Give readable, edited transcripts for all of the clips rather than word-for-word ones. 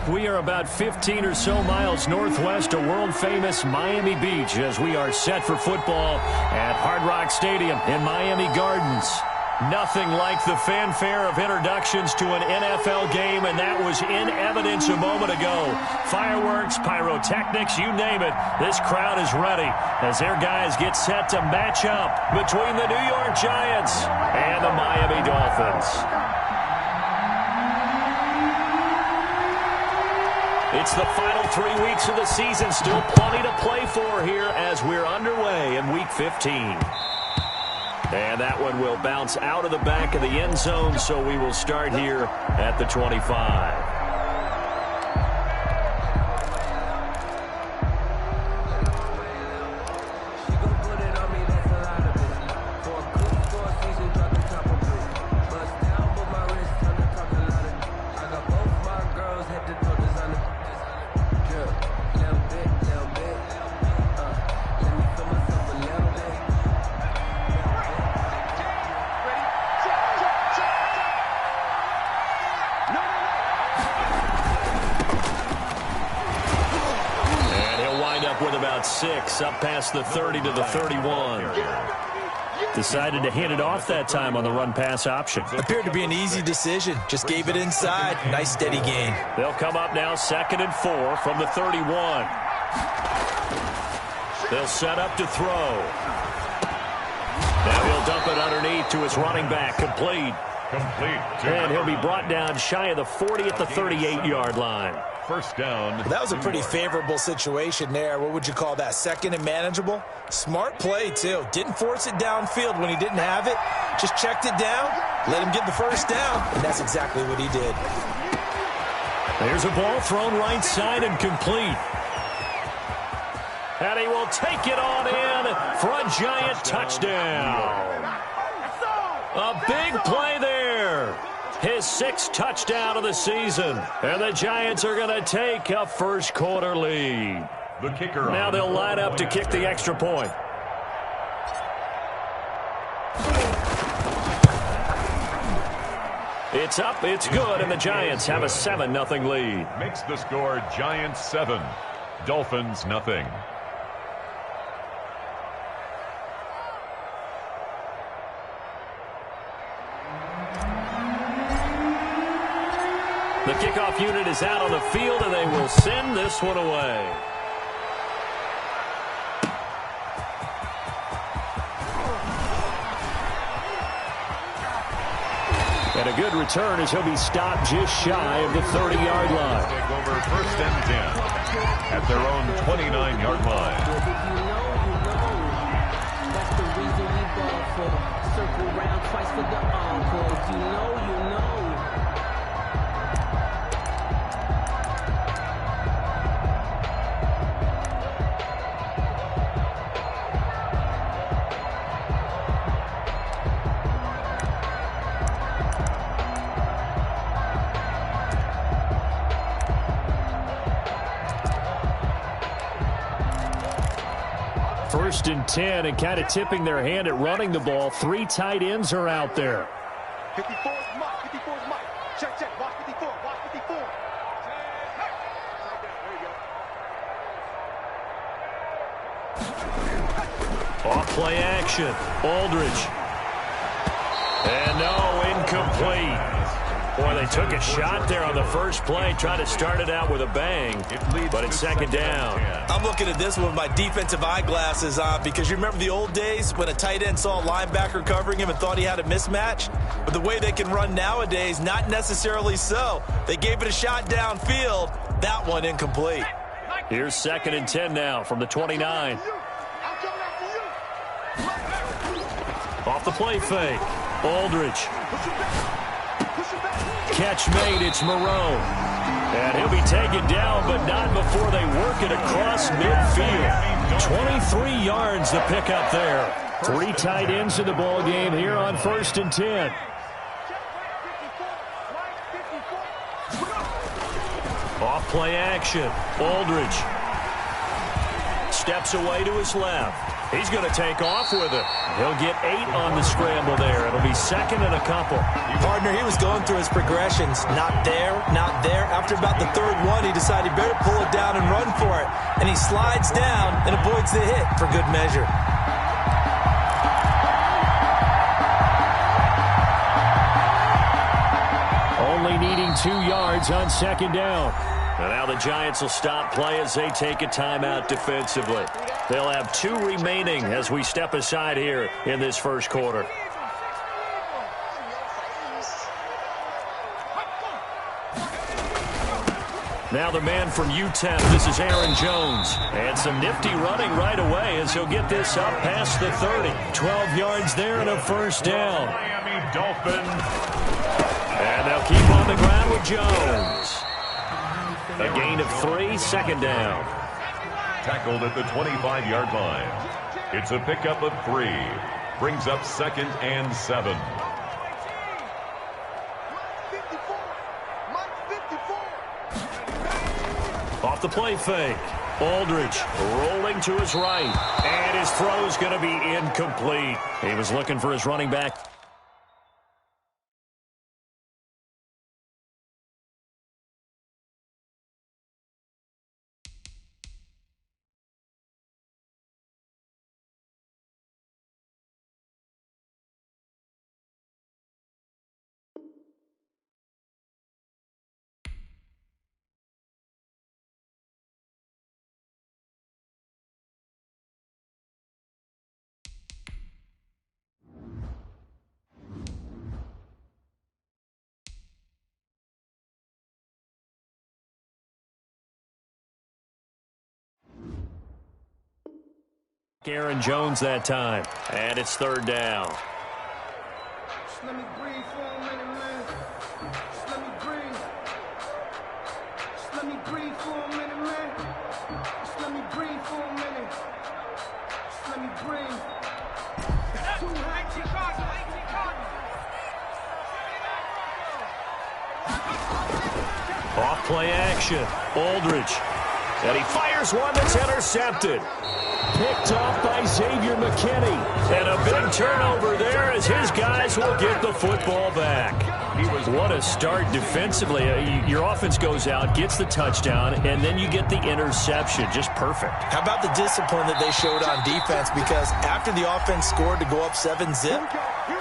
We are about 15 or so miles northwest of world-famous Miami Beach as we are set for football at Hard Rock Stadium in Miami Gardens. Nothing like the fanfare of introductions to an NFL game, and that was in evidence a moment ago. Fireworks, pyrotechnics, you name it. This crowd is ready as their guys get set to match up between the New York Giants and the Miami Dolphins. It's the final 3 weeks of the season. Still plenty to play for here as we're underway in Week 15. And that one will bounce out of the back of the end zone, so we will start here at the 25. Up past the 30 to the 31. Decided to hand it off that time on the run-pass option. Appeared to be an easy decision. Just gave it inside. Nice steady gain. They'll come up now 2nd and 4 from the 31. They'll set up to throw. Now he'll dump it underneath to his running back. Complete. And he'll be brought down shy of the 40 at the 38-yard line. First down. That was a pretty favorable situation there. What would you call that? 2nd and manageable? Smart play, too. Didn't force it downfield when he didn't have it. Just checked it down, let him get the first down, and that's exactly what he did. There's a ball thrown right side and complete. And he will take it on in for a Giant touchdown. A big play there. His 6th touchdown of the season. And the Giants are going to take a first quarter lead. The kicker. Now they'll line up to kick the extra point. It's up, it's good, and the Giants have a 7-0 lead. Makes the score Giants 7, Dolphins 0. The kickoff unit is out on the field, and they will send this one away. And a good return as he'll be stopped just shy of the 30-yard line. Take over 1st and 10 at their own 29-yard line. That's the reason we ball for. Circle round twice for the encore. You know. First and 10, and kind of tipping their hand at running the ball. 3 tight ends are out there. 54 is Mike. 54 is Mike. Check. Watch 54. Watch 54. Off play action. Aldridge. And no, incomplete. Boy, they took a shot there on the first play, trying to start it out with a bang, but it's 2nd down. I'm looking at this one with my defensive eyeglasses on because you remember the old days when a tight end saw a linebacker covering him and thought he had a mismatch? But the way they can run nowadays, not necessarily so. They gave it a shot downfield. That one incomplete. Here's 2nd and 10 now from the 29. Off the play fake. Aldridge. Catch made, it's Moreau. And he'll be taken down, but not before they work it across midfield. 23 yards the pickup there. 3 tight ends in the ball game here on 1st and 10. Off play action. Aldridge. steps away to his left. He's going to take off with it. He'll get 8 on the scramble there. It'll be second and a couple. Partner, he was going through his progressions. Not there, not there. After about the third one, he decided he better pull it down and run for it. And he slides down and avoids the hit for good measure. Only needing 2 yards on second down. And now the Giants will stop play as they take a timeout defensively. They'll have 2 remaining as we step aside here in this first quarter. Now the man from UTEP, this is Aaron Jones. And some nifty running right away as he'll get this up past the 30. 12 yards there and a first down. Miami Dolphins. And they'll keep on the ground with Jones. A gain of 3, second down. Tackled at the 25-yard line. It's a pickup of 3. Brings up second and 7. Off the play fake. Aldridge rolling to his right. And his throw is going to be incomplete. He was looking for his running back. Aaron Jones that time. And it's third down. Just let me breathe for a minute, man. Just let me breathe. Just let me breathe for a minute, man. Just let me breathe for a minute. Just let me breathe. Off play action. Aldridge. And he fires one that's intercepted. Picked off by Xavier McKinney. And a big turnover there as his guys will get the football back. What a start defensively. Your offense goes out, gets the touchdown, and then you get the interception. Just perfect. How about the discipline that they showed on defense? Because after the offense scored to go up 7-zip,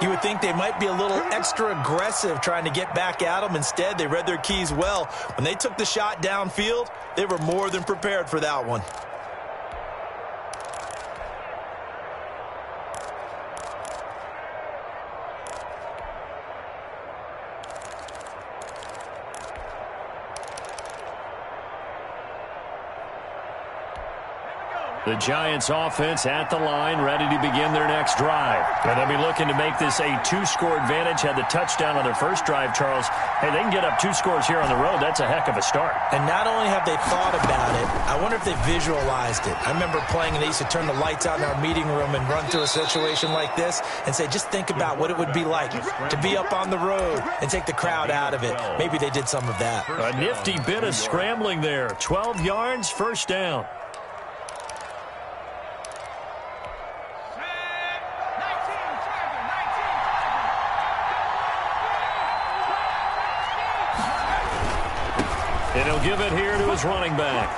you would think they might be a little extra aggressive trying to get back at them. Instead, they read their keys well. When they took the shot downfield, they were more than prepared for that one. The Giants offense at the line, ready to begin their next drive. And they'll be looking to make this a 2-score advantage. Had the touchdown on their first drive, Charles. Hey, they can get up 2 scores here on the road. That's a heck of a start. And not only have they thought about it, I wonder if they visualized it. I remember playing, and they used to turn the lights out in our meeting room and run through a situation like this and say, just think about what it would be like to be up on the road and take the crowd out of it. Maybe they did some of that. A nifty bit of scrambling there. 12 yards, first down. And he'll give it here to his running back.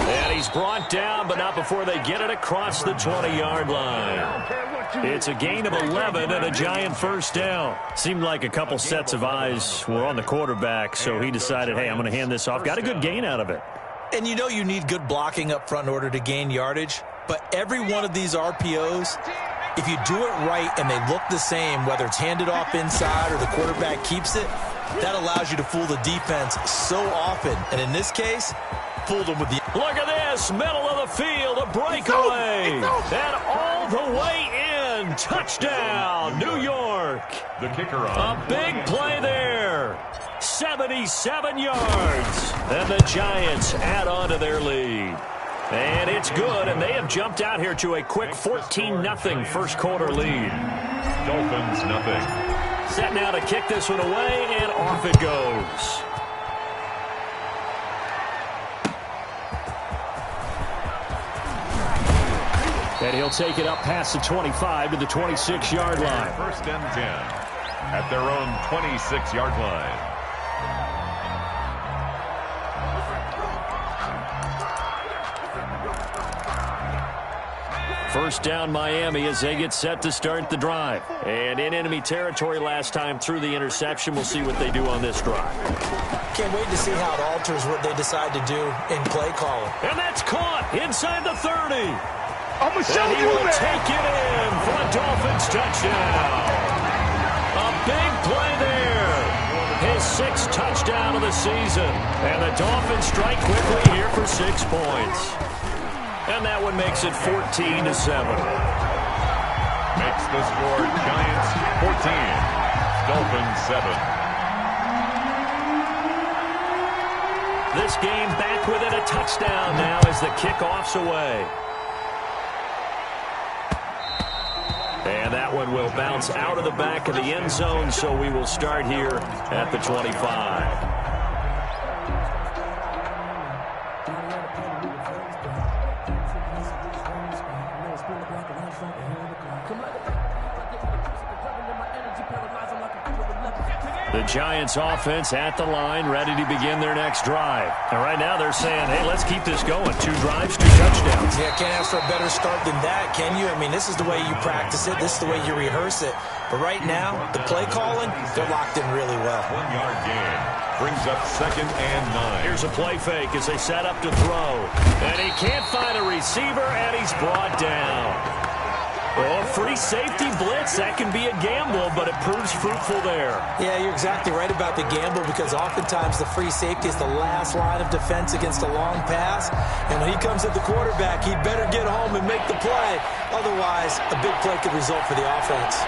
And he's brought down, but not before they get it across the 20-yard line. It's a gain of 11 and a Giant first down. Seemed like a couple sets of eyes were on the quarterback, so he decided, hey, I'm going to hand this off. Got a good gain out of it. And you know you need good blocking up front in order to gain yardage, but every one of these RPOs, if you do it right and they look the same, whether it's handed off inside or the quarterback keeps it, that allows you to fool the defense so often. And in this case, fooled them with the... Look at this, middle of the field, a breakaway. And all the way in, touchdown, New York. The kicker on. A big play there. 77 yards. And the Giants add on to their lead. And it's good, and they have jumped out here to a quick 14-0 first quarter lead. Dolphins nothing. Set now to kick this one away, and off it goes. And he'll take it up past the 25 to the 26-yard line. First and 10 at their own 26-yard line. First down Miami as they get set to start the drive. And in enemy territory last time through the interception. We'll see what they do on this drive. Can't wait to see how it alters what they decide to do in play calling. And that's caught inside the 30. I'm going to show And he you, will man. take it in for a Dolphins touchdown. A big play there. His 6th touchdown of the season. And the Dolphins strike quickly here for 6 points. And that one makes it 14-7. Makes the score Giants 14, Dolphins 7. This game back within a touchdown now as the kickoff's away. And that one will bounce out of the back of the end zone, so we will start here at the 25. The Giants offense at the line, ready to begin their next drive. And right now they're saying, hey, let's keep this going. 2 drives, 2 touchdowns. Yeah, can't ask for a better start than that, can you? I mean, this is the way you practice it. This is the way you rehearse it. But right now, the play calling, they're locked in really well. 1-yard gain brings up 2nd and 9. Here's a play fake as they set up to throw. And he can't find a receiver, and he's brought down. Oh, free safety blitz, that can be a gamble, but it proves fruitful there. Yeah, you're exactly right about the gamble because oftentimes the free safety is the last line of defense against a long pass. And when he comes at the quarterback, he'd better get home and make the play. Otherwise, a big play could result for the offense.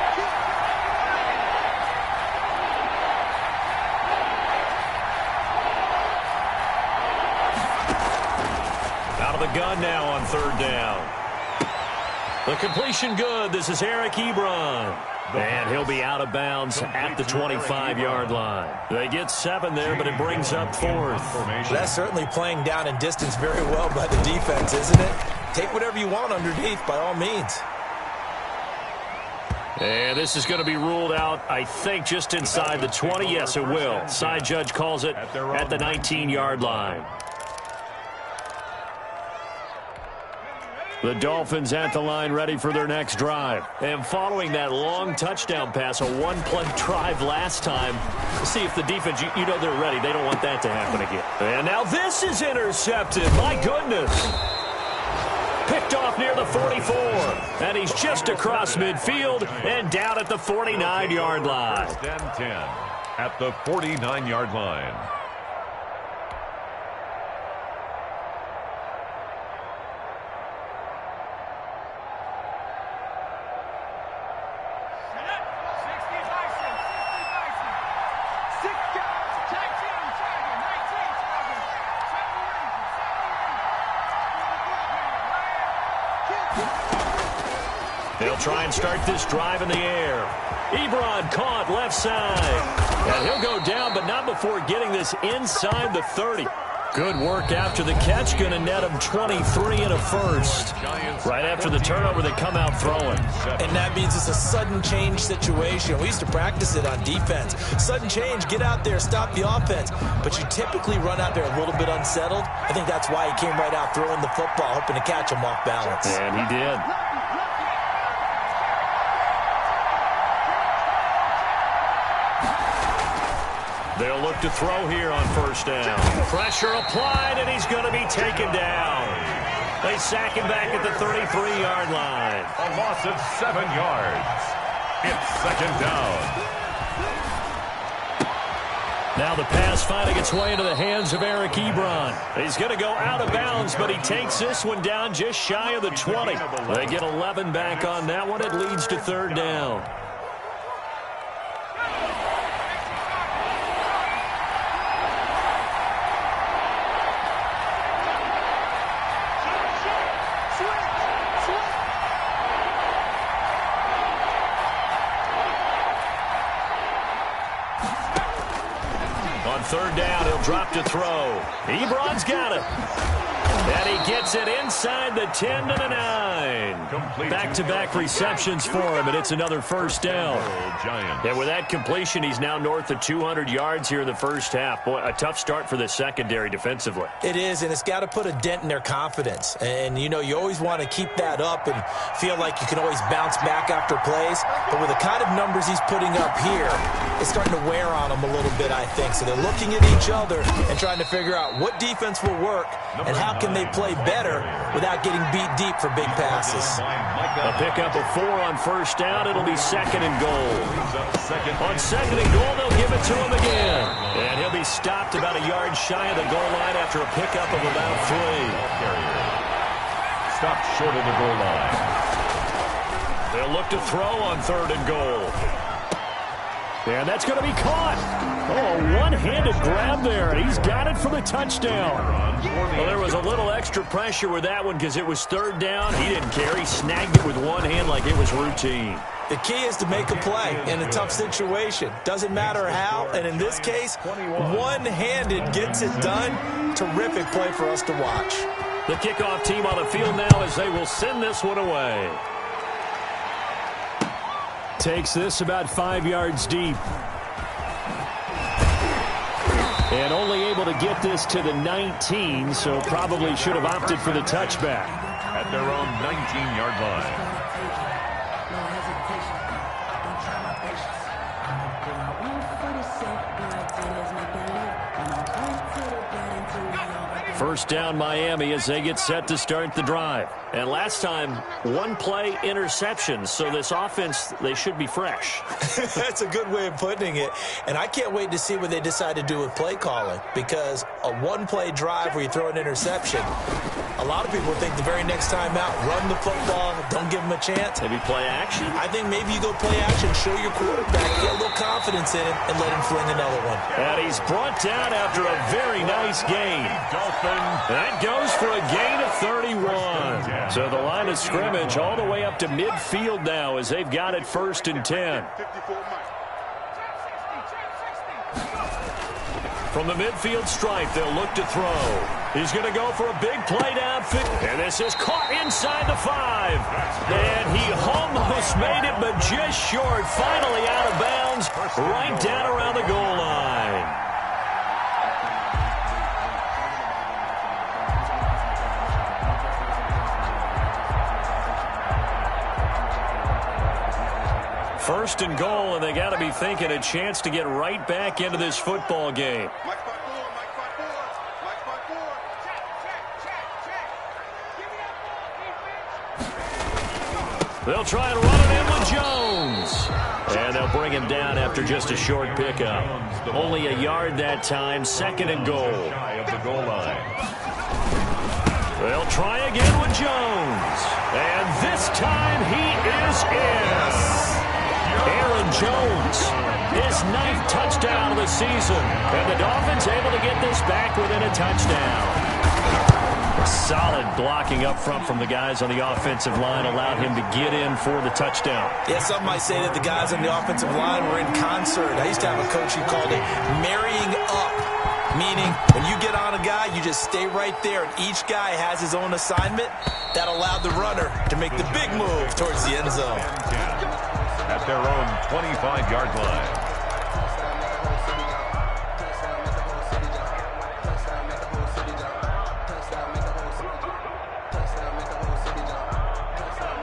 Out of the gun now on 3rd down. The completion good. This is Eric Ebron. And he'll be out of bounds at the 25-yard line. They get 7 there, but it brings up 4th. That's certainly playing down in distance very well by the defense, isn't it? Take whatever you want underneath, by all means. And this is going to be ruled out, I think, just inside the 20. Yes, it will. Side judge calls it at the 19-yard line. The Dolphins at the line ready for their next drive. And following that long touchdown pass, a 1-play drive last time, see if the defense, you know they're ready. They don't want that to happen again. And now this is intercepted. My goodness. Picked off near the 44. And he's just across midfield and down at the 49-yard line. 10 at the 49-yard line. They'll try and start this drive in the air. Ebron caught left side. And he'll go down, but not before getting this inside the 30. Good work after the catch. Going to net him 23 and a first. Right after the turnover, they come out throwing. And that means it's a sudden change situation. We used to practice it on defense. Sudden change, get out there, stop the offense. But you typically run out there a little bit unsettled. I think that's why he came right out throwing the football, hoping to catch him off balance. And he did. They'll look to throw here on 1st down. Pressure applied, and he's going to be taken down. They sack him back at the 33-yard line. A loss of 7 yards. It's 2nd down. Now the pass finding its way into the hands of Eric Ebron. He's going to go out of bounds, but he takes this one down just shy of the 20. They get 11 back on that one. It leads to 3rd down. On 3rd down, he'll drop to throw. Ebron's got it. And he gets it inside the 10 to the 9. Back-to-back receptions for him, and it's another first down. And with that completion, he's now north of 200 yards here in the first half. Boy, a tough start for the secondary defensively. It is, and it's got to put a dent in their confidence. And, you know, you always want to keep that up and feel like you can always bounce back after plays. But with the kind of numbers he's putting up here, it's starting to wear on them a little bit, I think. So they're looking at each other and trying to figure out what defense will work and how can they play better without getting beat deep for big passes. A pickup of 4 on first down. It'll be second and goal. On second and goal, they'll give it to him again. And he'll be stopped about a yard shy of the goal line after a pickup of about 3. Stopped short of the goal line. They'll look to throw on third and goal. And that's going to be caught. Oh, one-handed grab there. He's got it for the touchdown. Well, there was a little extra pressure with that one because it was third down. He didn't care. He snagged it with one hand like it was routine. The key is to make a play in a tough situation. Doesn't matter how, and in this case, one-handed gets it done. Terrific play for us to watch. The kickoff team on the field now as they will send this one away. Takes this about 5 yards deep. And only able to get this to the 19, so probably should have opted for the touchback. At their own 19-yard line. First down Miami as they get set to start the drive. And last time, one-play interception. So this offense, they should be fresh. That's a good way of putting it. And I can't wait to see what they decide to do with play calling. Because a one-play drive where you throw an interception, a lot of people think the very next time out, run the football, don't give them a chance. Maybe play action? I think maybe you go play action, show your quarterback, get a little confidence in him, and let him fling another one. And he's brought down after a very nice gain. That goes for a gain of 31. So the line of scrimmage all the way up to midfield now as they've got it first and 10. From the midfield stripe, they'll look to throw. He's going to go for a big play downfield. And this is caught inside the 5. And he almost made it, but just short. Finally out of bounds, right down around the goal line. First and goal, and they got to be thinking a chance to get right back into this football game. They'll try and run it in with Jones. And they'll bring him down after just a short pickup. Only a yard that time, second and goal. They'll try again with Jones. And this time he is in. Aaron Jones, his 9th touchdown of the season. And the Dolphins able to get this back within a touchdown. Solid blocking up front from the guys on the offensive line allowed him to get in for the touchdown. Yeah, some might say that the guys on the offensive line were in concert. I used to have a coach who called it marrying up, meaning when you get on a guy, you just stay right there, and each guy has his own assignment. That allowed the runner to make the big move towards the end zone. At their own 25-yard line.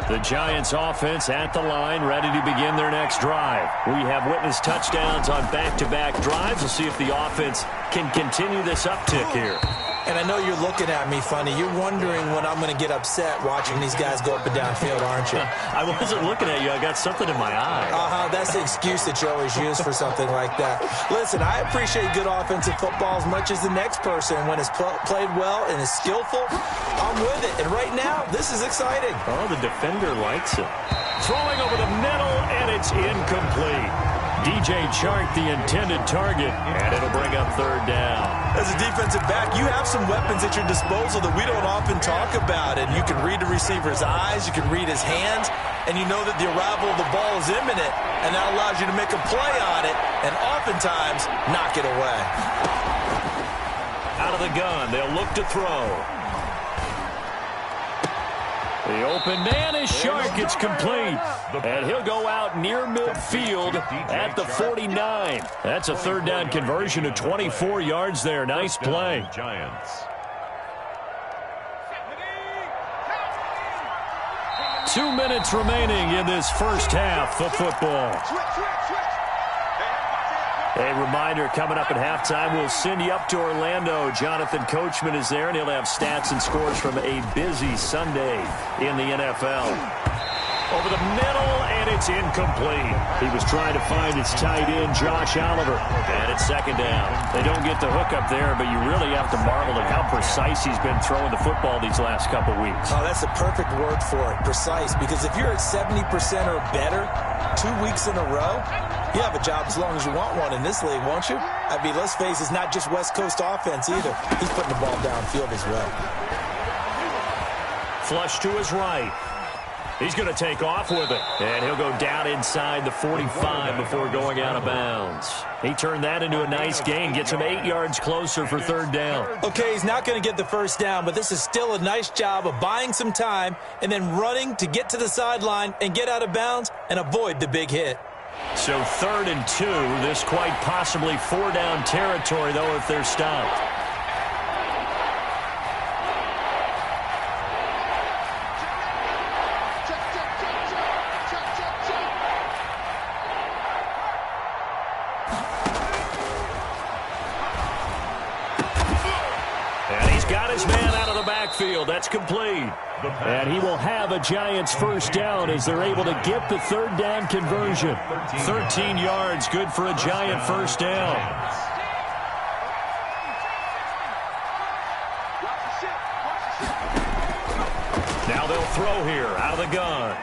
The Giants offense at the line, ready to begin their next drive. We have witnessed touchdowns on back-to-back drives. We'll see if the offense can continue this uptick here. And I know you're looking at me funny. You're wondering when I'm going to get upset watching these guys go up and down field, aren't you? I wasn't looking at you. I got something in my eye. That's the excuse that you always use for something like that. Listen, I appreciate good offensive football as much as the next person. When it's played well and is skillful, I'm with it. And right now, this is exciting. Oh, the defender likes it. Throwing over the middle, and it's incomplete. DJ Chark, the intended target, and it'll bring up third down. As a defensive back, you have some weapons at your disposal that we don't often talk about. And you can read the receiver's eyes, you can read his hands, and you know that the arrival of the ball is imminent, and that allows you to make a play on it and oftentimes knock it away. Out of the gun, they'll look to throw. The open man is Chark. It's complete. And he'll go out near midfield at the 49. That's a third down conversion of 24 yards there. Nice play. Giants. 2 minutes remaining in this first half of football. A reminder, coming up at halftime, we'll send you up to Orlando. Jonathan Coachman is there, and he'll have stats and scores from a busy Sunday in the NFL. Over the middle, and it's incomplete. He was trying to find his tight end, Josh Oliver. And it's second down. They don't get the hook up there, but you really have to marvel at how precise he's been throwing the football these last couple weeks. Oh, that's a perfect word for it, precise. Because if you're at 70% or better 2 weeks in a row, you have a job as long as you want one in this league, won't you? I mean, let's face it, it's not just West Coast offense either. He's putting the ball downfield as well. Flush to his right. He's going to take off with it. And he'll go down inside the 45 before going out of bounds. He turned that into a nice gain. Gets him 8 yards closer for third down. Okay, he's not going to get the first down, but this is still a nice job of buying some time and then running to get to the sideline and get out of bounds and avoid the big hit. So 3rd and 2. This quite possibly 4-down territory, though, if they're stopped. And he's got his man out of the backfield. That's complete. And he will have a Giants first down as they're able to get the third down conversion. 13 yards, good for a Giant first down. Now they'll throw here out of the gun.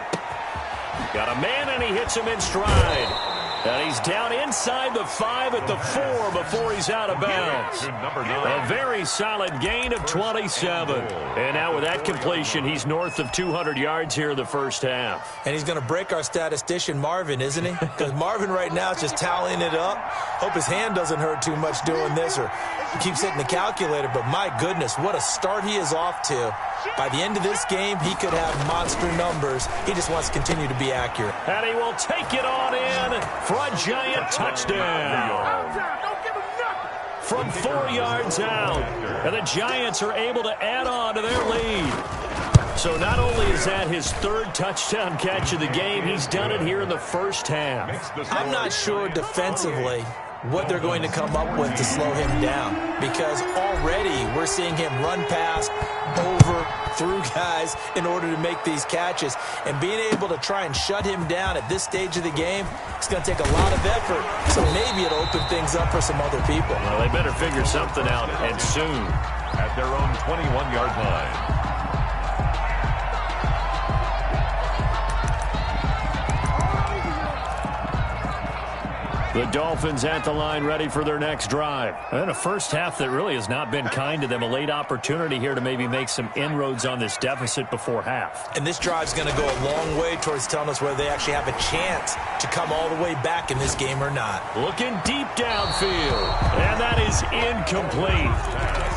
Got a man, and he hits him in stride. And he's down inside the 5 at the 4 before he's out of bounds. A very solid gain of 27. And now with that completion, he's north of 200 yards here in the first half. And he's going to break our statistician, Marvin, isn't he? Because Marvin right now is just tallying it up. Hope his hand doesn't hurt too much doing this, or he keeps hitting the calculator. But my goodness, what a start he is off to. By the end of this game, he could have monster numbers. He just wants to continue to be accurate. And he will take it on in for a Giant touchdown. From 4 yards out. And the Giants are able to add on to their lead. So not only is that his 3rd touchdown catch of the game, he's done it here in the first half. I'm not sure defensively what they're going to come up with to slow him down, because already we're seeing him run past, over, through guys in order to make these catches. And being able to try and shut him down at this stage of the game, it's going to take a lot of effort. So maybe it'll open things up for some other people. Well, they better figure something out, and soon. At their own 21-yard line. The Dolphins at the line, ready for their next drive. And a first half that really has not been kind to them. A late opportunity here to maybe make some inroads on this deficit before half. And this drive's going to go a long way towards telling us whether they actually have a chance to come all the way back in this game or not. Looking deep downfield. And that is incomplete.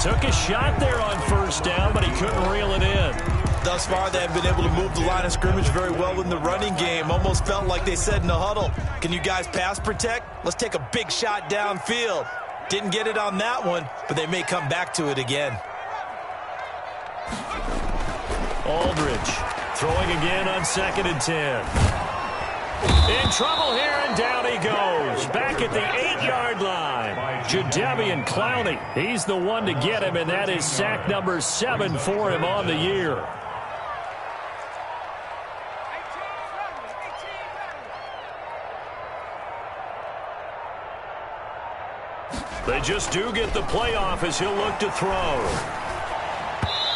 Took a shot there on first down, but he couldn't reel it in. Thus far, they have been able to move the line of scrimmage very well in the running game. Almost felt like they said in the huddle, can you guys pass protect? Let's take a big shot downfield. Didn't get it on that one, but they may come back to it again. Aldridge throwing again on 2nd and 10. In trouble here, and down he goes. Back at the 8-yard line. Jadeveon Clowney, he's the one to get him, and that is sack number 7 for him on the year. They just do get the playoff as he'll look to throw.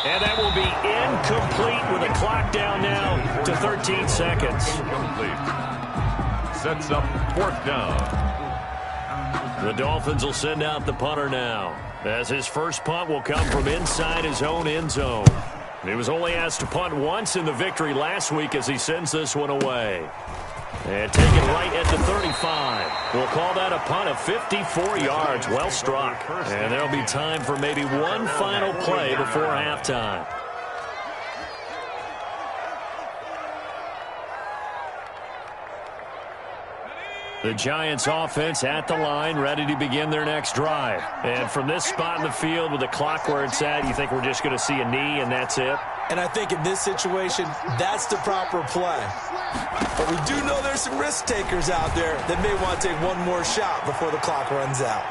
And that will be incomplete with a clock down now to 13 seconds. Sets up 4th down. The Dolphins will send out the punter now, as his first punt will come from inside his own end zone. He was only asked to punt once in the victory last week as he sends this one away. And taken right at the 35. We'll call that a punt of 54 yards. Well struck. And there'll be time for maybe one final play before halftime. The Giants offense at the line, ready to begin their next drive. And from this spot in the field with the clock where it's at, you think we're just going to see a knee and that's it? And I think in this situation, that's the proper play. But we do know there's some risk takers out there that may want to take one more shot before the clock runs out.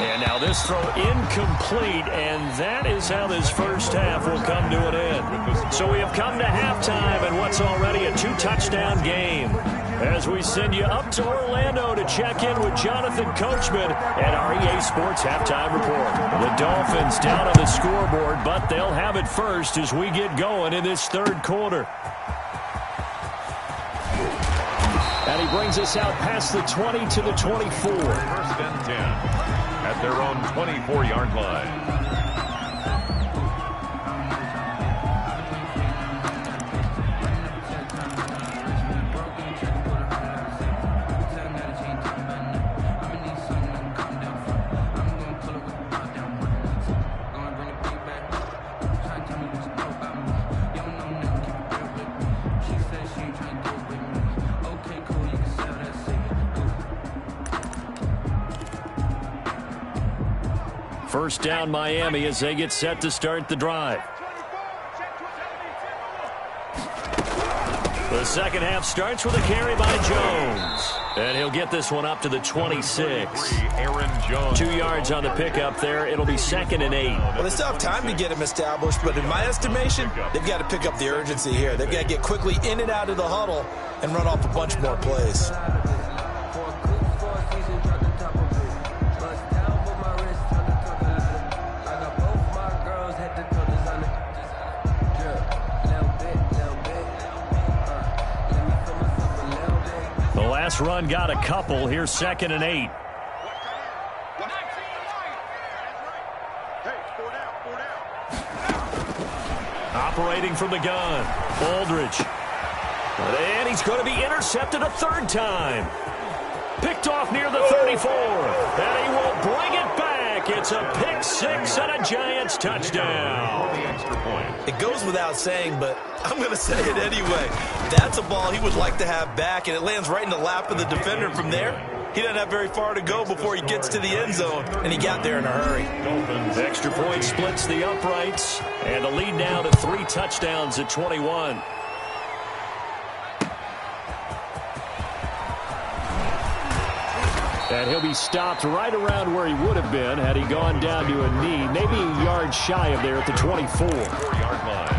And now this throw incomplete, and that is how this first half will come to an end. So we have come to halftime and what's already a two-touchdown game. As we send you up to Orlando to check in with Jonathan Coachman at our EA Sports Halftime Report. The Dolphins down on the scoreboard, but they'll have it first as we get going in this third quarter. And he brings us out past the 20 to the 24. First and 10 at their own 24-yard line. First down Miami as they get set to start the drive. The second half starts with a carry by Jones. And he'll get this one up to the 26. Aaron Jones. 2 yards on the pickup there. It'll be 2nd and 8. Well, they still have time to get him established, but in my estimation, they've got to pick up the urgency here. They've got to get quickly in and out of the huddle and run off a bunch more plays. Last run got a couple. Here's 2nd and 8. Operating from the gun, Aldridge. And he's going to be intercepted a third time. Picked off near the 34. And he will bring it back. It's a pick six and a Giants touchdown. The extra point. It goes without saying, but I'm going to say it anyway. That's a ball he would like to have back, and it lands right in the lap of the defender. From there, he doesn't have very far to go before he gets to the end zone, and he got there in a hurry. Dolphins. Extra point splits the uprights, and a lead now to 3 touchdowns at 21. And he'll be stopped right around where he would have been had he gone down to a knee, maybe a yard shy of there at the 24. 4-yard line.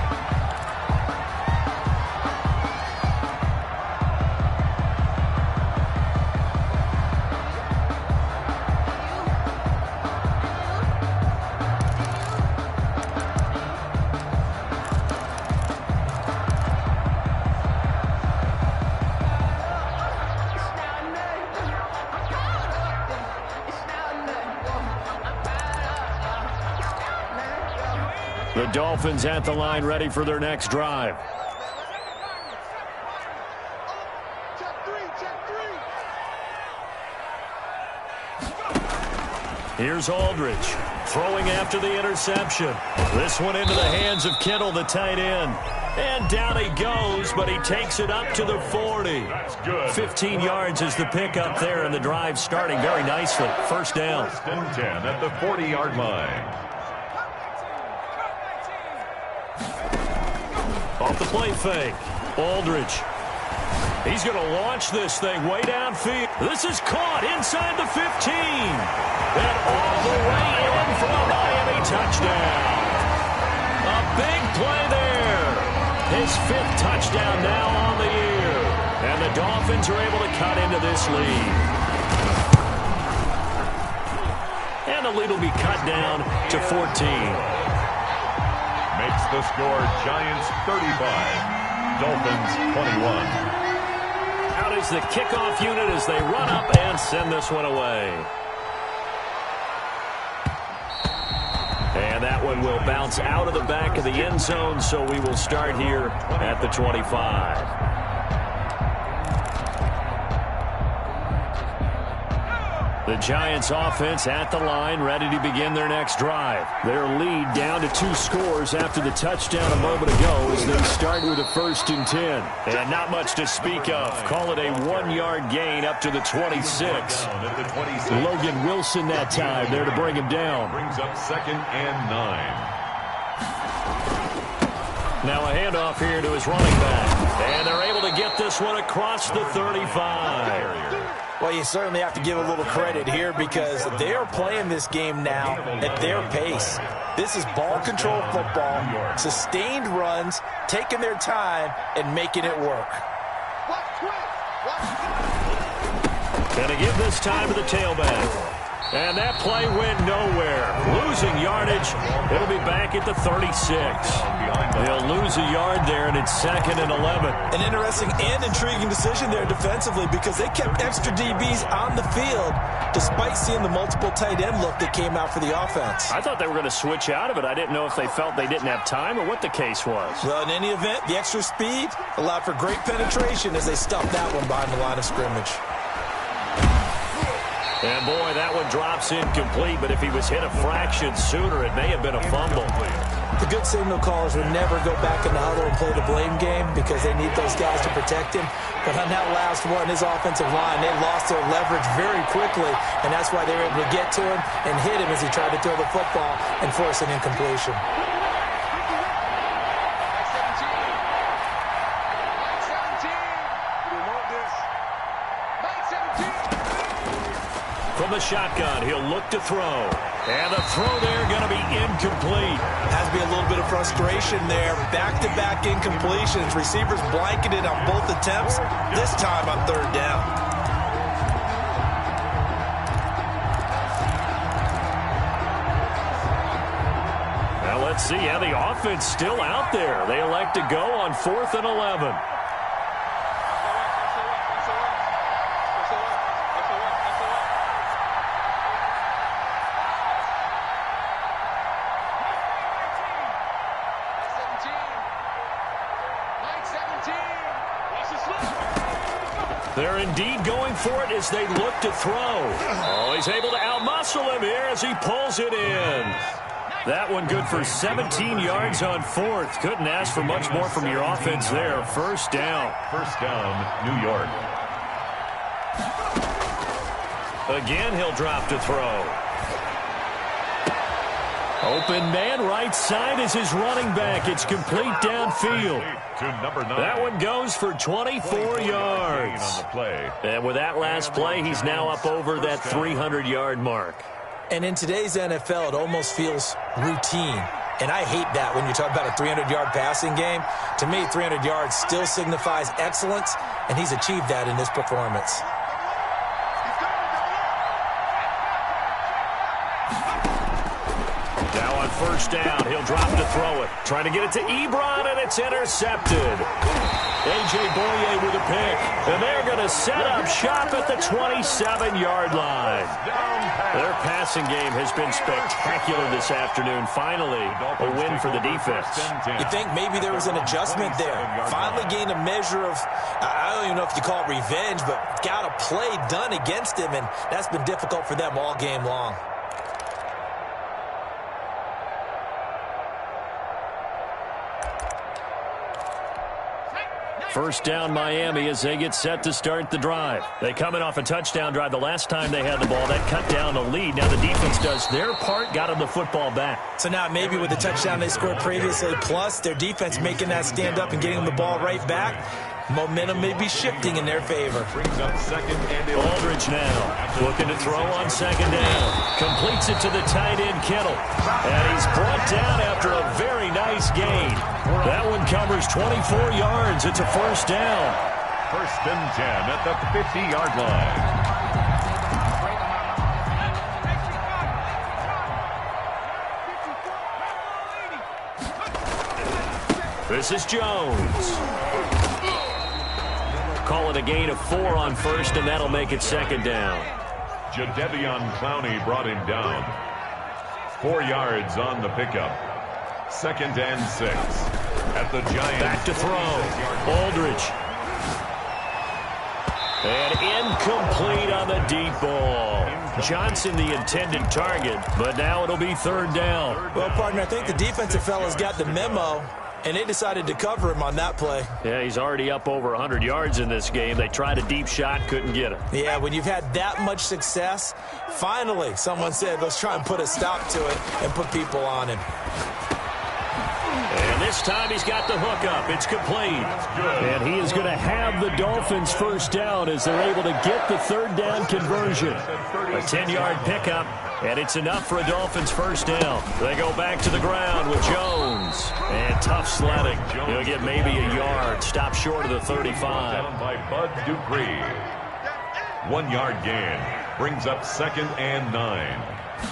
The Dolphins at the line ready for their next drive. Here's Aldridge throwing after the interception. This one into the hands of Kittle, the tight end. And down he goes, but he takes it up to the 40. That's good. 15 yards is the pickup there, and the drive starting very nicely. First down. First and 10 at the 40-yard line. Off the play fake. Aldridge. He's going to launch this thing way downfield. This is caught inside the 15. And all the way in for a Miami touchdown. A big play there. His 5th touchdown now on the year. And the Dolphins are able to cut into this lead. And the lead will be cut down to 14. Makes the score Giants 35, Dolphins 21. Out is the kickoff unit as they run up and send this one away. And that one will bounce out of the back of the end zone, so we will start here at the 25. The Giants offense at the line, ready to begin their next drive. Their lead down to 2 scores after the touchdown a moment ago as they start with a 1st and 10. And not much to speak of. Call it a 1-yard gain up to the 26. Logan Wilson that time there to bring him down. Brings up 2nd and 9. Now a handoff here to his running back. And they're able to get this one across the 35. Well, you certainly have to give a little credit here because they are playing this game now at their pace. This is ball control football, sustained runs, taking their time, and making it work. Gonna give this time to the tailback. And that play went nowhere. Losing yardage. It'll be back at the 36. They'll lose a yard there, and it's 2nd and 11. An interesting and intriguing decision there defensively because they kept extra DBs on the field despite seeing the multiple tight end look that came out for the offense. I thought they were going to switch out of it. I didn't know if they felt they didn't have time or what the case was. Well, in any event, the extra speed allowed for great penetration as they stuffed that one behind the line of scrimmage. And, boy, that one drops incomplete, but if he was hit a fraction sooner, it may have been a fumble. The good signal callers would never go back in the huddle and play the blame game because they need those guys to protect him. But on that last one, his offensive line, they lost their leverage very quickly, and that's why they were able to get to him and hit him as he tried to throw the football and force an incompletion. From the shotgun, he'll look to throw. And the throw there going to be incomplete. Has to be a little bit of frustration there. Back-to-back incompletions. Receivers blanketed on both attempts, this time on 3rd down. Now let's see how the offense still out there. They elect to go on 4th and 11. They're indeed going for it as they look to throw. Oh, he's able to outmuscle him here as he pulls it in. That one good for 17 yards on 4th. Couldn't ask for much more from your offense there. 1st down. 1st down, New York. Again, he'll drop to throw. Open man right side is his running back. It's complete downfield. To number 9. That one goes for 24 yards. On the play. And with that last play, he's now up over that 300-yard mark. And in today's NFL, it almost feels routine. And I hate that when you talk about a 300-yard passing game. To me, 300 yards still signifies excellence, and he's achieved that in this performance. Now on 1st down, he'll drop to throw it. Trying to get it to Ebron, and it's intercepted. A.J. Boye with a pick. And they're going to set up shop at the 27-yard line. Their passing game has been spectacular this afternoon. Finally, a win for the defense. You think maybe there was an adjustment there. Finally gained a measure of, I don't even know if you call it revenge, but got a play done against him, and that's been difficult for them all game long. 1st down Miami as they get set to start the drive. They coming off a touchdown drive the last time they had the ball. That cut down a lead. Now the defense does their part, got them the football back. So now maybe with the touchdown they scored previously, plus their defense making that stand up and getting them the ball right back, momentum may be shifting in their favor. Brings up 2nd and 11. Aldridge now looking to throw on 2nd down. Completes it to the tight end, Kittle. And he's brought down after a very nice gain. That one covers 24 yards. It's a 1st down. 1st and 10 at the 50-yard line. This is Jones. Call it a gain of 4 on 1st, and that'll make it 2nd down. Jadeveon Clowney brought him down. 4 yards on the pickup. 2nd and 6 at the Giants. Back to throw. Aldridge. And incomplete on the deep ball. Johnson the intended target, but now it'll be third down. Well, partner, I think the defensive fellas got the memo, and they decided to cover him on that play. Yeah, he's already up over 100 yards in this game. They tried a deep shot, couldn't get it. Yeah, when you've had that much success, finally someone said, let's try and put a stop to it and put people on him. And this time he's got the hook up. It's complete. And he is going to have the Dolphins first down as they're able to get the third down conversion. A 10-yard pickup, and it's enough for a Dolphins first down. They go back to the ground with Jones. And tough sledding. He'll get maybe a yard. Stop short of the 35. Down by Bud Dupree. 1-yard gain. Brings up 2nd and 9.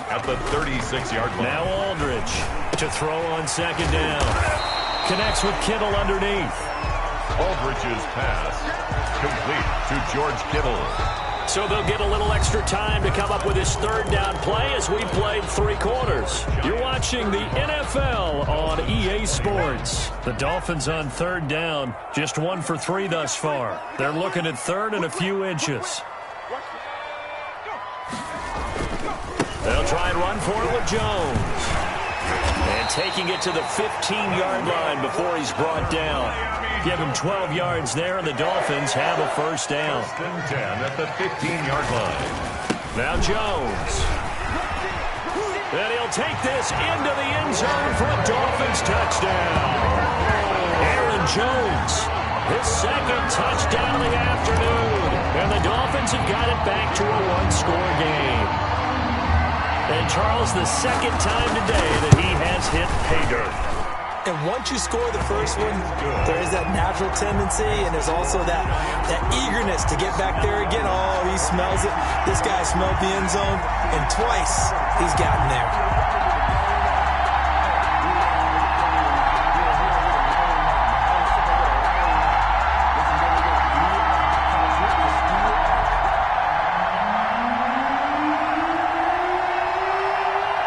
At the 36-yard line. Now Aldridge to throw on 2nd down. Connects with Kittle underneath. Aldridge's pass complete to George Kittle. So they'll get a little extra time to come up with his third down play as we played 3 quarters. You're watching the NFL on EA Sports. The Dolphins on third down, just 1 for 3 thus far. They're looking at third and a few inches. They'll try and run for it with Jones. And taking it to the 15-yard line before he's brought down. Give him 12 yards there, and the Dolphins have a first down. 10 at the 15-yard line. Now Jones. And he'll take this into the end zone for a Dolphins touchdown. Aaron Jones, his 2nd touchdown of the afternoon. And the Dolphins have got it back to a 1-score game. And Charles, the 2nd time today that he has hit pay dirt. And once you score the first one, there is that natural tendency, and there's also that eagerness to get back there again. Oh, he smells it. This guy smelled the end zone, and twice he's gotten there.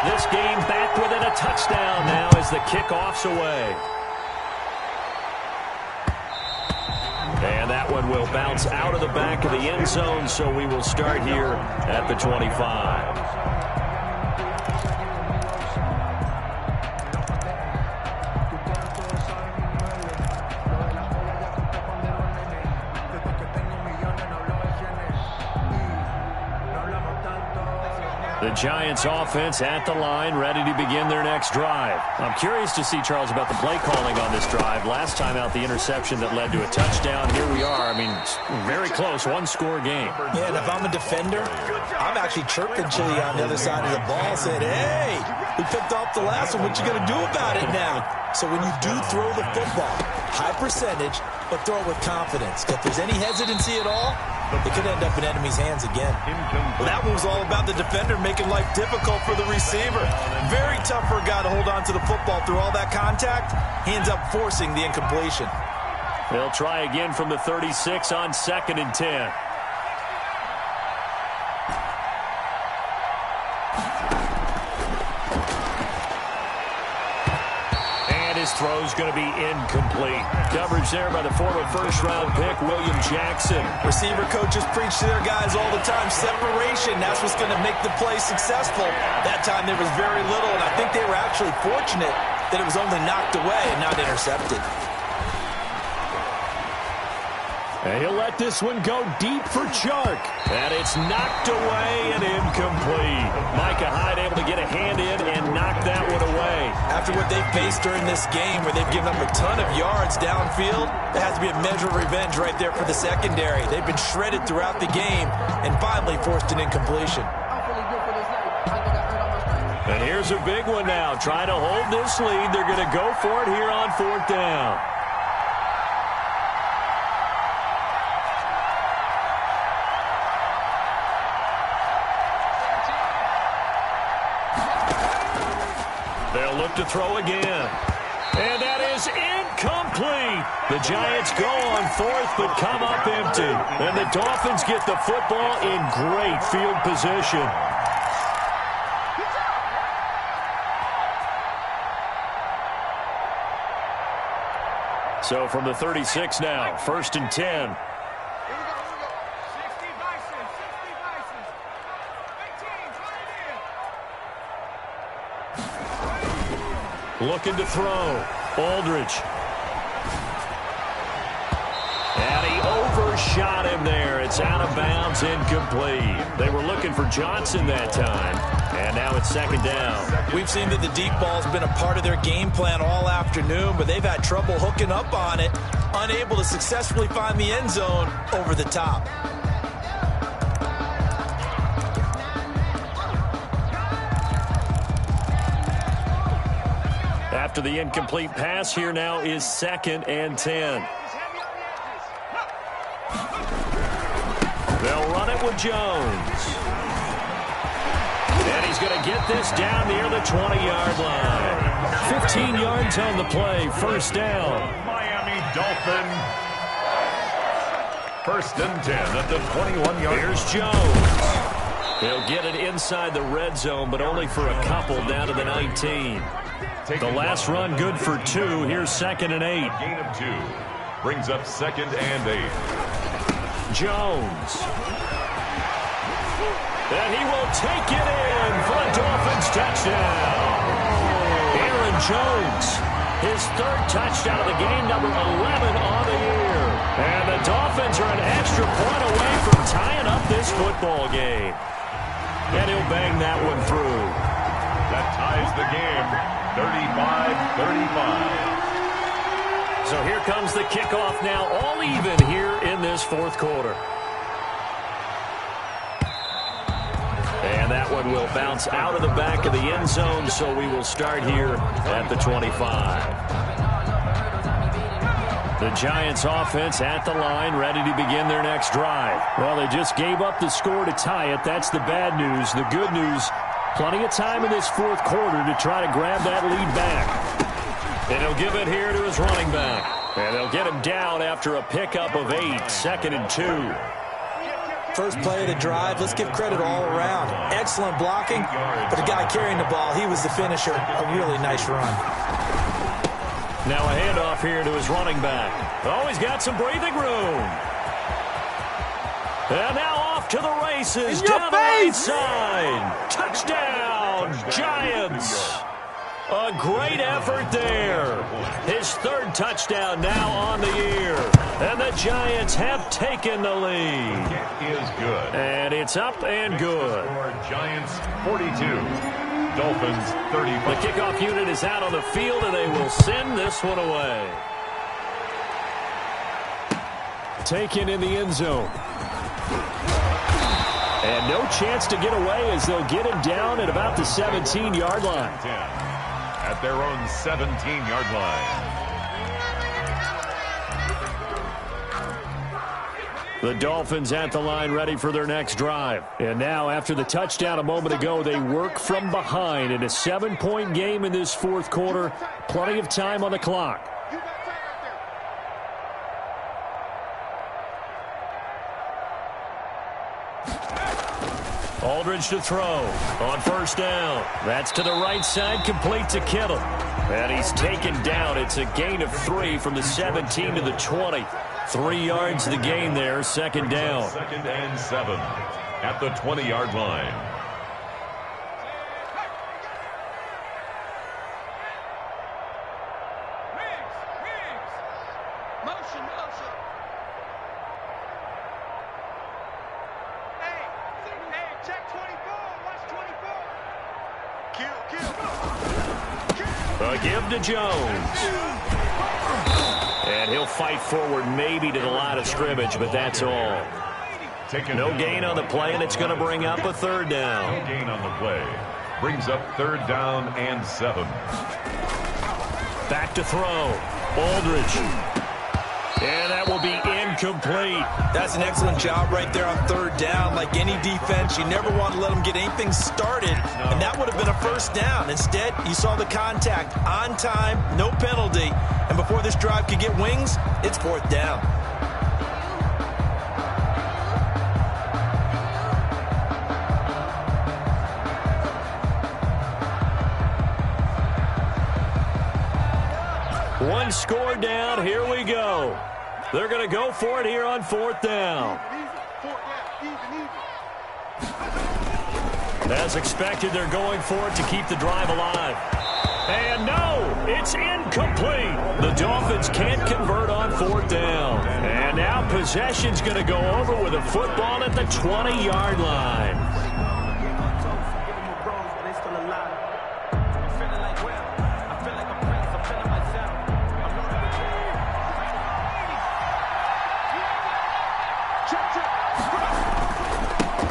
This game back within a touchdown now as the kickoff's away. And that one will bounce out of the back of the end zone, so we will start here at the 25. The Giants offense at the line, ready to begin their next drive. I'm curious to see, Charles, about the play calling on this drive. Last time out, the interception that led to a touchdown. Here we are. I mean, very close, 1-score game. Yeah, and if I'm a defender, I'm actually chirping Chili on the other side of the ball, saying, hey, we picked off the last one. What you going to do about it now? So when you do throw the football, high percentage, but throw it with confidence. If there's any hesitancy at all, it could end up in enemy's hands again. Well, that one was all about the defender making life difficult for the receiver. Very tough for a guy to hold on to the football through all that contact. He ends up forcing the incompletion. They'll try again from the 36 on 2nd and 10. Throw's going to be incomplete. Coverage there by the former first-round pick, William Jackson. Receiver coaches preach to their guys all the time. Separation, that's what's going to make the play successful. That time there was very little, and I think they were actually fortunate that it was only knocked away and not intercepted. And he'll let this one go deep for Chark. And it's knocked away and incomplete. Micah Hyde able to get a hand in and knock that one away. After what they faced during this game where they've given up a ton of yards downfield, there has to be a measure of revenge right there for the secondary. They've been shredded throughout the game and finally forced an incompletion. And here's a big one now. Trying to hold this lead. They're going to go for it here on 4th down. They'll look to throw again. And that is incomplete. The Giants go on 4th but come up empty. And the Dolphins get the football in great field position. So from the 36 now, 1st and 10. Looking to throw. Aldridge. And he overshot him there. It's out of bounds, incomplete. They were looking for Johnson that time. And now it's second down. We've seen that the deep ball's been a part of their game plan all afternoon, but they've had trouble hooking up on it, unable to successfully find the end zone over the top. After the incomplete pass, here now is 2nd and 10. They'll run it with Jones. And he's going to get this down near the 20-yard line. 15 yards on the play, first down. Miami Dolphin. 1st and 10 at the 21-yard. Here's Jones. He'll get it inside the red zone, but only for a couple down to the 19. The last run good for 2. Here's 2nd and 8. Gain of 2. Brings up 2nd and 8. Jones. And he will take it in for a Dolphins touchdown. Aaron Jones, his 3rd touchdown of the game, number 11 on the year. And the Dolphins are an extra point away from tying up this football game. And he'll bang that one through. That ties the game, 35-35. So here comes the kickoff now, all even here in this 4th quarter. And that one will bounce out of the back of the end zone, so we will start here at the 25. The Giants offense at the line, ready to begin their next drive. Well, they just gave up the score to tie it. That's the bad news. The good news, plenty of time in this 4th quarter to try to grab that lead back. And he'll give it here to his running back. And they'll get him down after a pickup of 8, 2nd and 2. First play of the drive, let's give credit all around. Excellent blocking, but the guy carrying the ball, he was the finisher. A really nice run. Now a handoff here to his running back. Oh, he's got some breathing room. And now off to the races down the right side. Touchdown, Giants. A great effort there. His 3rd touchdown now on the year. And the Giants have taken the lead. It is good. And it's up and good. Giants 42. Dolphins 35. The kickoff unit is out on the field, and they will send this one away. Taken in the end zone. And no chance to get away as they'll get him down at about the 17-yard line. 10 at their own 17-yard line. The Dolphins at the line ready for their next drive. And now after the touchdown a moment ago, they work from behind in a 7-point game in this 4th quarter. Plenty of time on the clock. Aldridge to throw on 1st down. That's to the right side, complete to Kittle. And he's taken down. It's a gain of 3 from the 17 to the 20. 3 yards the gain there, 2nd down. 2nd and 7 at the 20-yard line. A give to Jones. And he'll fight forward maybe to the line of scrimmage, but that's all. No gain on the play, and it's going to bring up a 3rd down. No gain on the play. Brings up 3rd down and 7. Back to throw. Aldridge. And that will be incomplete. That's an excellent job right there on 3rd down. Like any defense, you never want to let them get anything started, and that would have been a 1st down. Instead, you saw the contact on time, no penalty, and before this drive could get wings, it's 4th down. One score down. Here we go. They're going to go for it here on 4th down. As expected, they're going for it to keep the drive alive. And no, it's incomplete. The Dolphins can't convert on 4th down. And now possession's going to go over with a football at the 20-yard line.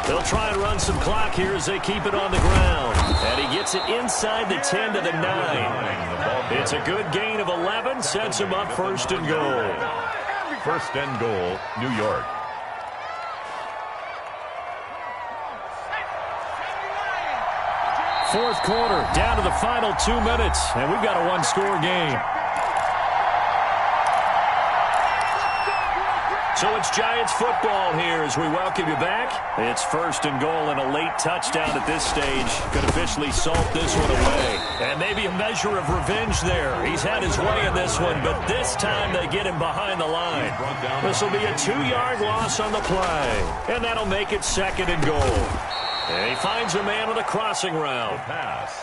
They'll try and run some clock here as they keep it on the ground. And he gets it inside the 10 to the 9. It's a good gain of 11, sets him up 1st and goal. 1st and goal, New York. Fourth quarter, down to the final 2 minutes, and we've got a one-score game. So it's Giants football here as we welcome you back. It's 1st and goal and a late touchdown at this stage. Could officially salt this one away. And maybe a measure of revenge there. He's had his way in this one, but this time they get him behind the line. This will be a 2-yard loss on the play. And that'll make it 2nd and goal. And he finds a man with a crossing route.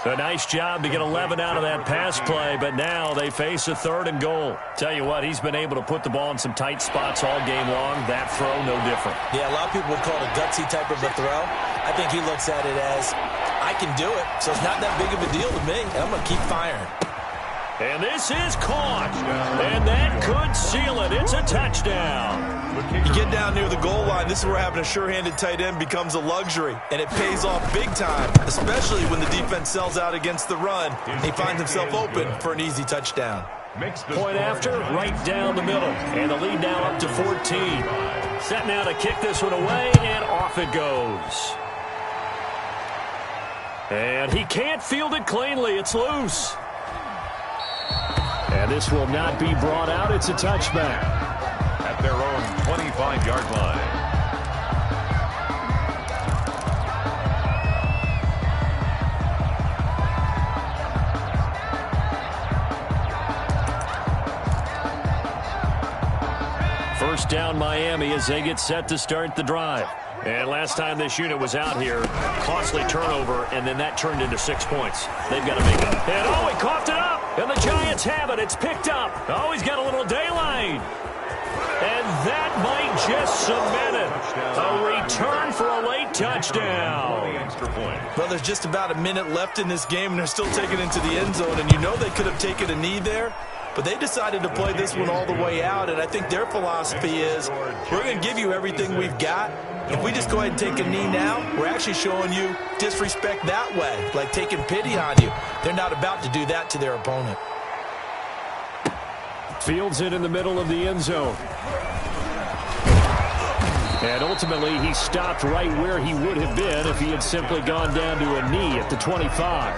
A nice job to get 11 out of that pass play, but now they face a 3rd and goal. Tell you what, he's been able to put the ball in some tight spots all game long. That throw, no different. Yeah, a lot of people would call it a gutsy type of a throw. I think he looks at it as, I can do it, so it's not that big of a deal to me, and I'm going to keep firing. And this is caught. And that could seal it. It's a touchdown. You get down near the goal line, this is where having a sure-handed tight end becomes a luxury, and it pays off big time, especially when the defense sells out against the run. He finds himself open for an easy touchdown. Point after, right down the middle. And the lead now up to 14. Set now to kick this one away, and off it goes. And he can't field it cleanly. It's loose. And this will not be brought out. It's a touchback. At their own 25-yard line. First down Miami as they get set to start the drive. And last time this unit was out here, costly turnover, and then that turned into 6 points. They've got to make it. And oh, he coughed it up. And the Giants have it. It's picked up. Oh, he's got a little daylight. And that might just cement it. A return for a late touchdown. Well, there's just about a minute left in this game, and they're still taking it into the end zone. And you know they could have taken a knee there, but they decided to play this one all the way out. And I think their philosophy is, we're going to give you everything we've got. If we just go ahead and take a knee now, we're actually showing you disrespect that way, like taking pity on you. They're not about to do that to their opponent. Fields it in the middle of the end zone. And ultimately, he stopped right where he would have been if he had simply gone down to a knee at the 25.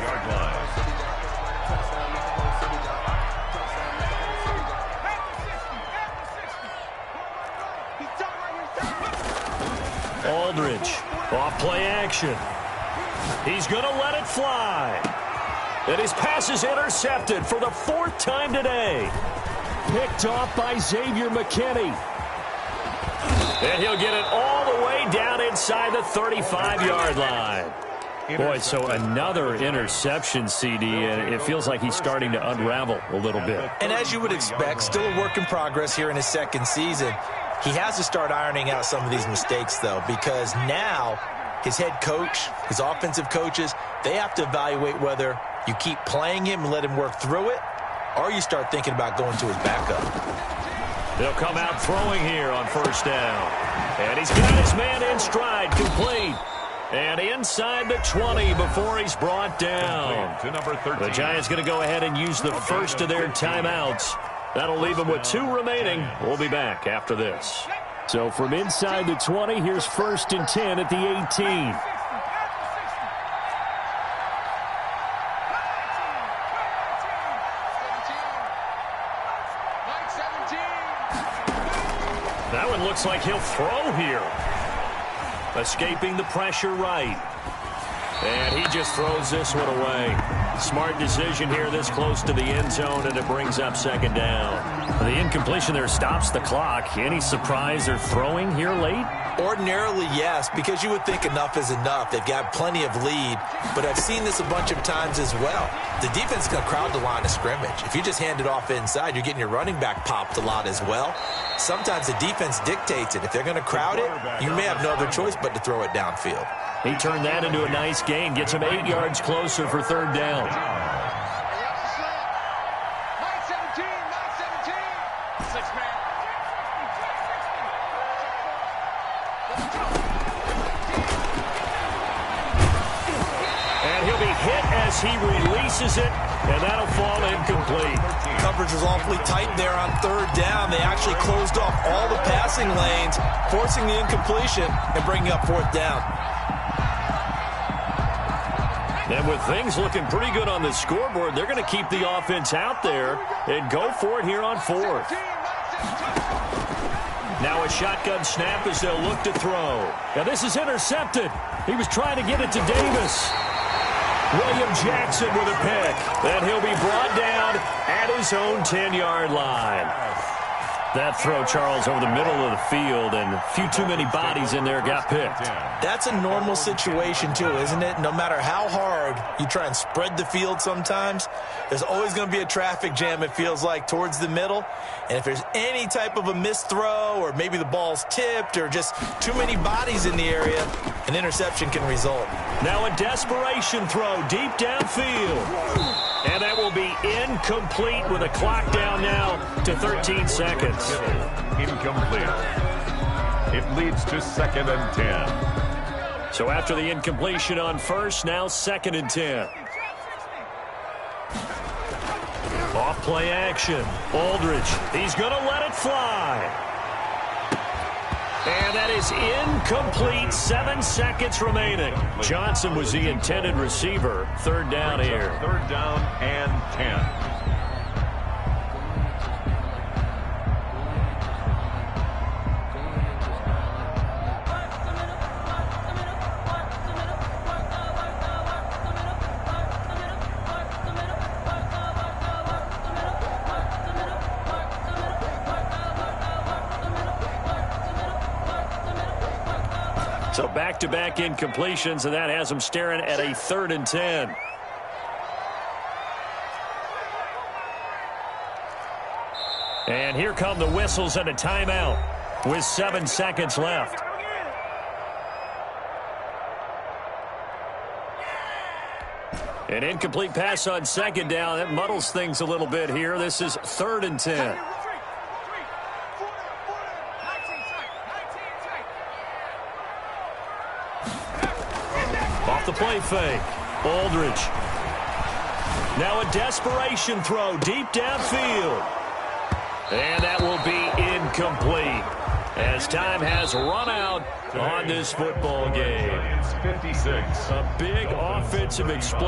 Aldridge, off play action. He's going to let it fly. And his pass is intercepted for the 4th time today. Picked off by Xavier McKinney. And he'll get it all the way down inside the 35-yard line. Boy, so another interception, CD, and it feels like he's starting to unravel a little bit. And as you would expect, still a work in progress here in his 2nd season. He has to start ironing out some of these mistakes, though, because now his head coach, his offensive coaches, they have to evaluate whether you keep playing him and let him work through it, or you start thinking about going to his backup. They'll come out throwing here on 1st down. And he's got his man in stride, complete. And inside the 20 before he's brought down. To number 13. The Giants going to go ahead and use the first of their timeouts. That'll leave them with 2 remaining. We'll be back after this. So from inside the 20, here's 1st and 10 at the 18. That one looks like he'll throw here. Escaping the pressure right. And he just throws this one away. Smart decision here this close to the end zone, and it brings up 2nd down. The incompletion there stops the clock. Any surprise they're throwing here late? Ordinarily, yes, because you would think enough is enough. They've got plenty of lead, but I've seen this a bunch of times as well. The defense is going to crowd the line of scrimmage. If you just hand it off inside, you're getting your running back popped a lot as well. Sometimes the defense dictates it. If they're going to crowd it, you may have no other choice but to throw it downfield. He turned that into a nice gain, gets him 8 yards closer for third down. He releases it, and that'll fall incomplete. Coverage was awfully tight there on third down. They actually closed off all the passing lanes, forcing the incompletion and bringing up fourth down. And with things looking pretty good on the scoreboard, they're going to keep the offense out there and go for it here on fourth. Now a shotgun snap as they'll look to throw. Now this is intercepted. He was trying to get it to Davis. William Jackson with a pick. And he'll be brought down at his own 10-yard line. That throw, Charles, over the middle of the field, and a few too many bodies in there got picked. That's a normal situation, too, isn't it? No matter how hard you try and spread the field sometimes, there's always going to be a traffic jam, it feels like, towards the middle. And if there's any type of a missed throw, or maybe the ball's tipped, or just too many bodies in the area, an interception can result. Now a desperation throw deep downfield. And that will be incomplete with a clock down now to 13 seconds. Incomplete. It leads to 2nd and 10. So after the incompletion on first, now 2nd and 10. Off play action. Aldridge, he's going to let it fly. And that is incomplete. 7 seconds remaining. Johnson was the intended receiver. Third down here. Third down and 10. So back-to-back incompletions, and that has them staring at a 3rd and 10. And here come the whistles and a timeout with 7 seconds left. An incomplete pass on 2nd down. That muddles things a little bit here. This is 3rd and 10. Off the play fake. Aldridge. Now a desperation throw deep downfield. And that will be incomplete as time has run out on this football game. It's 56. A big offensive explosion.